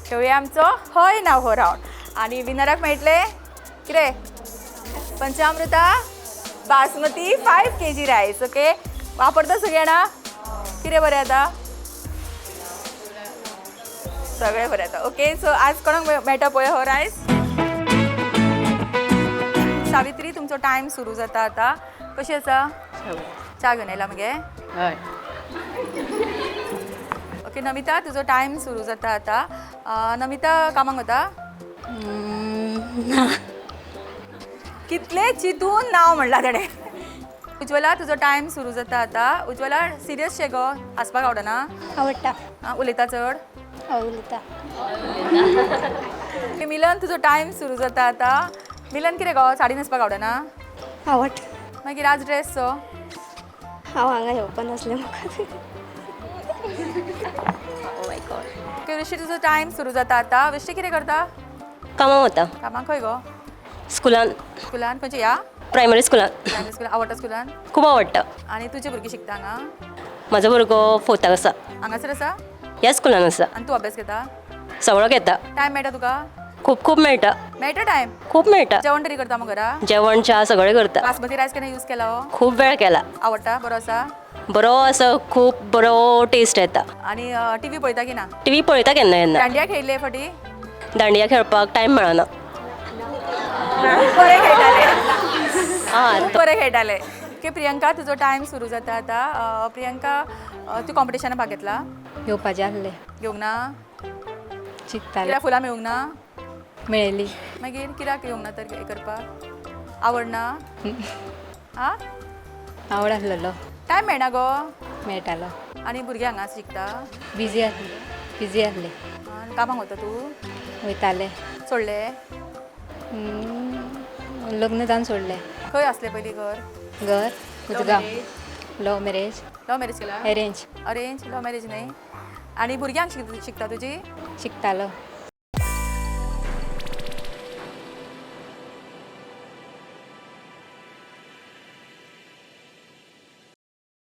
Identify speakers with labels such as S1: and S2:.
S1: खेळुया आमचो हय ना हो रावंड आनी विनराक मेळटले कितें पंचामृता बासमती 5 kg रायस. ओके वापरता सगळीं जाणां कितें बरें जाता सगळें बरें जाता. ओके सो आज कोणाक मेळटा पळय हो रायस. सावित्री तुमचो टायम सुरू जाता आतां. कशी आसा च्या घेवन येयला मगे.
S2: हय
S1: ओके नमिता तुजो टायम सुरू जाता आतां. नमिता कामाक वता. कितले चिंतून नांव म्हणलां ताणें. उज्वला तुजो टायम सुरू जाता आतां. उज्वला सिरियस शे गो हांसपाक आवडना.
S3: आवडटा
S1: उलयता चड.
S3: उलयता
S1: मिलन तुजो टायम सुरू जाता आतां. मिलन कितें गो साडी न्हेसपाक आवडना.
S3: आवड
S1: मागीर आज ड्रेसचो
S3: हांव हांगा येवपा नासलें म्हाका.
S1: ओके वृष्टी तुजो टायम सुरू जाता आतां. वृष्टी कितें करता.
S4: कामाक वता
S1: कामाक खंय गो.
S4: स्कुलान
S1: स्कुलान खंयच्या ह्या
S4: प्रायमरी स्कुलान.
S1: प्रायमरी स्कुलान आवडटा स्कुलान.
S4: खूब आवडटा.
S1: आनी तुजी भुरगीं शिकता हांगा.
S4: म्हाजो भुरगो 4थाक आसा.
S1: हांगासर आसा
S4: ह्या स्कुलान आसा.
S1: आनी तूं अभ्यास घेता.
S4: सगळो घेता.
S1: टायम मेळटा तुका.
S4: खूब खूब मेळटा.
S1: मेळटा टायम.
S4: खूब मेळटा.
S1: जेवण तरी करता मग घरा.
S4: जेवण च्या सगळें करता.
S1: बासमती रायस केन्ना यूज केला हो.
S4: खूब वेळ केला.
S1: आवडटा बरो आसा.
S4: बरो असो खूब बरो टेस्ट येता.
S1: आनी टीव्ही पळयता की ना.
S4: टीव्ही पळयता केन्ना केन्ना.
S1: दांडिया खेळिल्ले फाटी.
S4: दांडिया खेळपाक टायम मेळना.
S1: बरें खेळटाले.
S4: आं
S1: बरें खेळटाले. ओके प्रियंका तुजो टायम सुरू जाता आतां. प्रियंका तूं कॉम्पिटिशनाक भाग घेतला.
S3: येवपाचें आसलें
S1: घेवंक ना.
S3: चिंततालें
S1: कित्याक फुलां मेळूंक ना.
S3: मेळ्ळी
S1: मागीर कित्याक येवंक ना तर हें करपाक आवडना. आं
S3: आवड आसलेलो
S1: टायम मेळना गो.
S3: मेळटालो
S1: आनी भुरगीं हांगा शिकता.
S3: बिजी आसलें
S1: आनी कामाक वता तूं.
S3: वयतालें
S1: सोडलें.
S3: लग्न जावन सोडलें.
S1: खंय आसलें पयलीं घर.
S3: घर उजगांव. लव मॅरेज
S1: लव मॅरेज केला.
S3: एरेंज
S1: अरेंज लव मॅरेज न्हय. आनी भुरगीं हांगा शिकता तुजी.
S3: शिकतालो